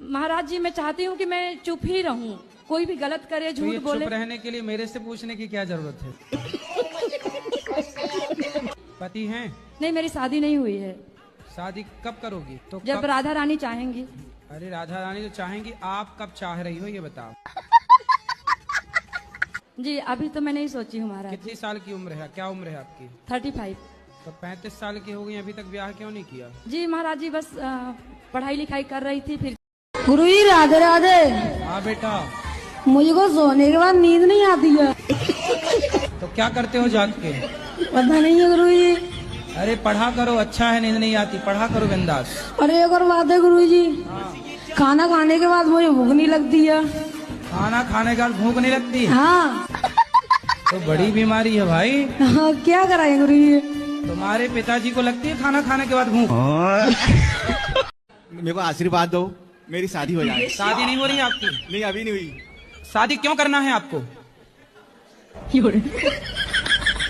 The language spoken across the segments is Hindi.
महाराज जी मैं चाहती हूँ कि मैं चुप ही रहूं, कोई भी गलत करे, झूठ बोले। चुप रहने के लिए मेरे से पूछने की क्या जरूरत है? पति हैं? नहीं, मेरी शादी नहीं हुई है। शादी कब करोगी? तो जब कब? राधा रानी चाहेंगी। अरे राधा रानी तो चाहेंगी, आप कब चाह रही हो ये बताओ। जी अभी तो मैं नहीं सोची हूँ महाराज। कितनी साल की उम्र है? क्या उम्र है आपकी? 35। तो 35 साल की हो गई, अभी तक ब्याह क्यों नहीं किया? जी महाराज जी बस पढ़ाई लिखाई कर रही थी फिर। गुरु जी राधे राधे। हाँ बेटा। मुझको सोने के बाद नींद नहीं आती है। तो क्या करते हो जाग के? पता नहीं है गुरु जी। अरे पढ़ा करो, अच्छा है, नींद नहीं आती, पढ़ा करो बिंदास। अरे एक और बात है गुरु जी, खाना खाने के बाद मुझे भूख नहीं लगती है। खाना खाने के बाद भूख नहीं लगती? हाँ। तो बड़ी बीमारी है भाई। हाँ क्या कराए गुरु जी? तुम्हारे पिताजी को लगती है खाना खाने के बाद भूख? मेरे को आशीर्वाद दो, मेरी शादी हो जाए। शादी नहीं हो रही आपकी? नहीं अभी नहीं हुई। शादी क्यों करना है आपको?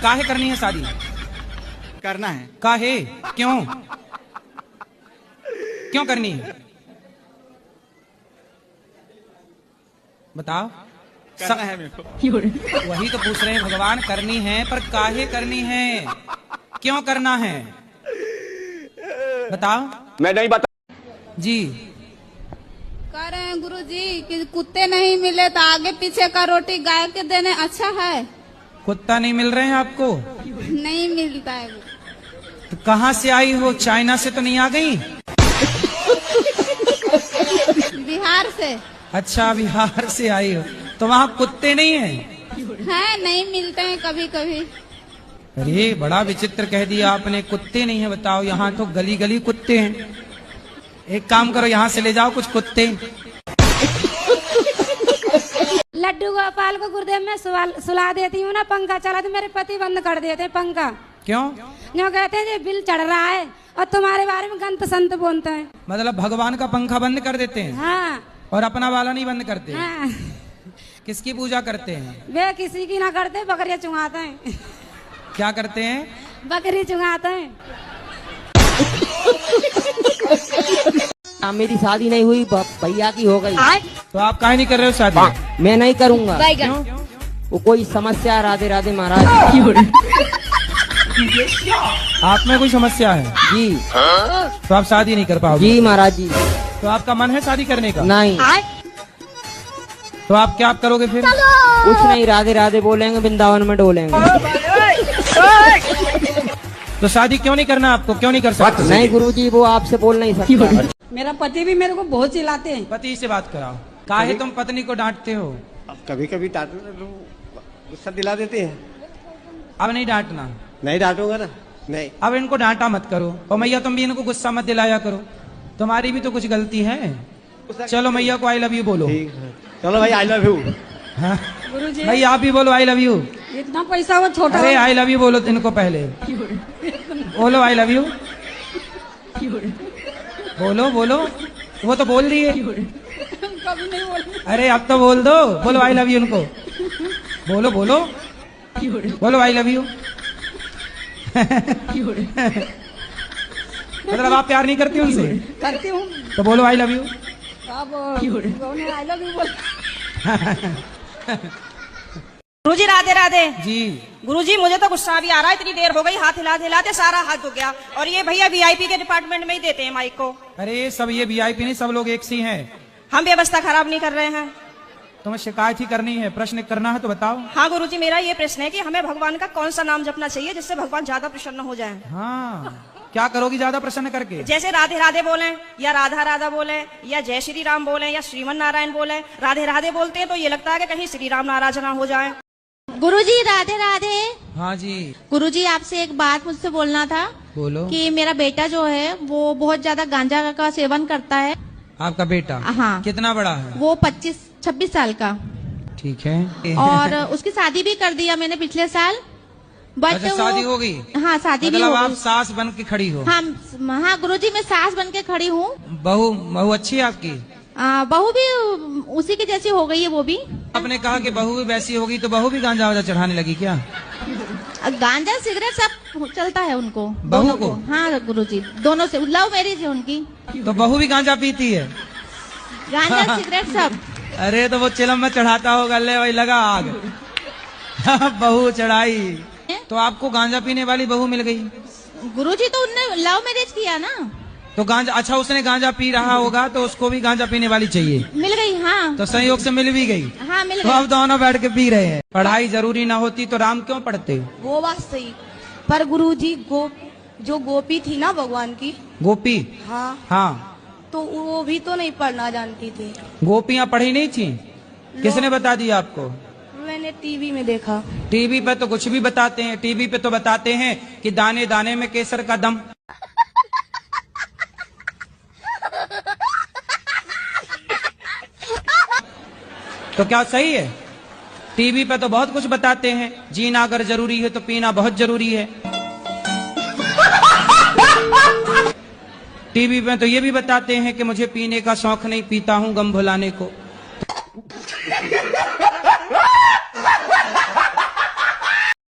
काहे करनी है शादी? करना है। काहे? क्यों? क्यों करनी है बताओ। करना है मेरे को। वही तो पूछ रहे हैं भगवान, करनी है पर काहे करनी है, क्यों करना है बताओ। मैं नहीं बता। जी कह रहे हैं गुरु जी कि कुत्ते नहीं मिले तो आगे पीछे का रोटी गाय के देने अच्छा है। कुत्ता नहीं मिल रहे हैं आपको? नहीं मिलता है। तो कहाँ से आई हो? चाइना से तो नहीं आ गई? बिहार से। अच्छा बिहार से आई हो, तो वहाँ कुत्ते नहीं हैं? है नहीं मिलते हैं कभी कभी। अरे बड़ा विचित्र कह दिया आपने, कुत्ते नहीं है बताओ। यहाँ तो गली गली कुत्ते हैं। एक काम करो, यहाँ से ले जाओ कुछ कुत्ते। लड्डू गोपाल को गुरुदेव में सुला देती हूँ ना, पंखा चला तो मेरे पति बंद कर देते हैं पंखा। क्यों? जो कहते हैं बिल चढ़ रहा है और तुम्हारे बारे में गंत संत बोलते हैं। मतलब भगवान का पंखा बंद कर देते हैं? हाँ। और अपना वाला नहीं बंद करते? हाँ। किसकी पूजा करते हैं? वे किसी की ना करते, बकरियां चुंगाते हैं। क्या करते हैं? बकरी चुंगाते हैं। मेरी शादी नहीं हुई, भैया की हो गई। तो आप काहे नहीं कर रहे हो शादी? मैं नहीं करूँगा। वो कोई समस्या। राधे राधे महाराज। आप में कोई समस्या है? जी। तो आप शादी नहीं कर पाओगे? जी महाराज जी। तो आपका मन है शादी करने का? नहीं। तो आप क्या करोगे फिर? कुछ नहीं, राधे राधे बोलेंगे, वृंदावन में डोलेंगे। तो शादी क्यों नहीं करना आपको? क्यों नहीं कर सकते? नहीं गुरुजी, वो आपसे बोल नहीं सकता। मेरा पति भी मेरे को बहुत चिल्लाते हैं। पति से बात कराओ। काहे तुम पत्नी को डांटते हो? कभी कभी गुस्सा दिला देते हैं। अब नहीं डांटना। नहीं डांटूंगा ना। नहीं। अब इनको डांटा मत करो। और मैया तुम भी इनको गुस्सा मत दिलाया करो, तुम्हारी भी तो कुछ गलती है। चलो मैया को आई लव यू बोलो। चलो भाई आई लव यू। हाँ? भाई आप भी बोलो आई लव यू। इतना पैसा वो छोटा। अरे आई लव यू बोलो इनको पहले। बोलो आई लव यू। बोलो बोलो, वो तो बोल दिए। कभी नहीं बोल। अरे अब तो बोल दो, बोलो आई लव यू उनको। बोलो बोलो बोलो आई लव यू। मतलब आप प्यार नहीं करती उनसे? करती हूँ। तो बोलो आई लव यू। अब आई लव यू बोल। गुरुजी राधे राधे। जी गुरुजी मुझे तो गुस्सा भी आ रहा है, इतनी देर हो गई, हाथ हिलाते हिलाते सारा हाथ दुख गया। और ये भैया वीआईपी के डिपार्टमेंट में ही देते हैं माइक को। अरे सब ये वीआईपी नहीं, सब लोग एक सी हैं। हम व्यवस्था खराब नहीं कर रहे हैं। तुम्हें शिकायत ही करनी है, प्रश्न करना है तो बताओ। हाँ गुरुजी, मेरा ये प्रश्न है कि हमें भगवान का कौन सा नाम जपना चाहिए जिससे भगवान ज्यादा प्रसन्न हो जाए। हाँ क्या करोगी ज्यादा प्रसन्न करके? जैसे राधे राधे बोले, या राधा राधा बोले, या जय श्री राम बोले, या श्रीमन नारायण बोले। राधे राधे बोलते हैं तो ये लगता है कि कहीं श्री राम नाराज ना हो जाए। गुरुजी राधे राधे। हाँ जी। गुरुजी आपसे एक बात मुझसे बोलना था। बोलो। कि मेरा बेटा जो है वो बहुत ज्यादा गांजा का सेवन करता है। आपका बेटा? हाँ। कितना बड़ा है? वो 25-26 साल का। ठीक है। और उसकी शादी भी कर दिया मैंने पिछले साल। बट अच्छा, शादी हो गई? हाँ शादी भी मतलब हो आप गई। सास बन के खड़ी हो? हाँ गुरुजी मैं सास बन के खड़ी हूँ। बहू अच्छी है आपकी? बहू भी उसी की जैसी हो गई है वो भी। आपने कहा कि बहू भी वैसी होगी तो बहू भी गांजा वाजा चढ़ाने लगी क्या? गांजा सिगरेट सब चलता है उनको। बहू को? हाँ गुरुजी, दोनों से लव मैरिज है उनकी। तो बहू भी गांजा पीती है? गांजा सिगरेट सब। अरे तो वो चिलम में चढ़ाता होगा, ले वही लगा आग। बहू चढ़ाई तो आपको गांजा पीने वाली बहू मिल गई। गुरुजी तो उनने लव मैरिज किया ना, तो गांजा, अच्छा उसने गांजा पी रहा होगा तो उसको भी गांजा पीने वाली चाहिए। मिल गई। हाँ तो संयोग से मिल भी गई। हाँ मिल तो गई। अब दोनों बैठ के पी रहे हैं। पढ़ाई जरूरी ना होती तो राम क्यों पढ़ते? वो बात सही, पर गुरुजी जो गोपी थी ना भगवान की, गोपी, हाँ हाँ, तो वो भी तो नहीं पढ़ना जानती थी। गोपियां पढ़ी नहीं थी? किसने बता दिया आपको? मैंने टीवी में देखा। टीवी पे तो कुछ भी बताते हैं। टीवी पे तो बताते हैं कि दाने दाने में केसर का दम। तो क्या सही है? टीवी पे तो बहुत कुछ बताते हैं। जीना अगर जरूरी है तो पीना बहुत जरूरी है। टीवी पे तो ये भी बताते हैं कि मुझे पीने का शौक नहीं, पीता हूं गम भुलाने को।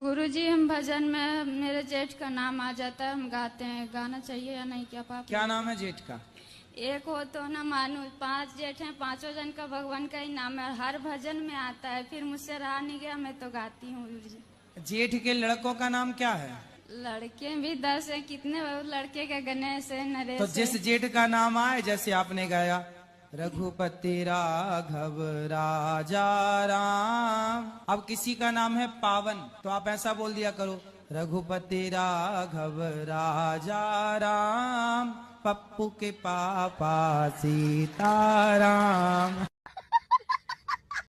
गुरुजी हम भजन में मेरे जेठ का नाम आ जाता है, हम गाते हैं, गाना चाहिए या नहीं क्या पापा? क्या नाम है जेठ का? एक हो तो ना मानू, 5 जेठ हैं, 5 जन का भगवान का ही नाम है, हर भजन में आता है, फिर मुझसे रहा नहीं गया, मैं तो गाती हूँ गुरुजी। जेठ के लड़कों का नाम क्या है? लड़के भी 10 हैं, कितने लड़के के? गणेश है, नरेश तो है। जिस जेठ का नाम आए, जैसे आपने गाया रघुपति राघव राजा राम, अब किसी का नाम है पावन, तो आप ऐसा बोल दिया करो, रघुपति राघव राजा राम, पप्पू के पापा सीताराम।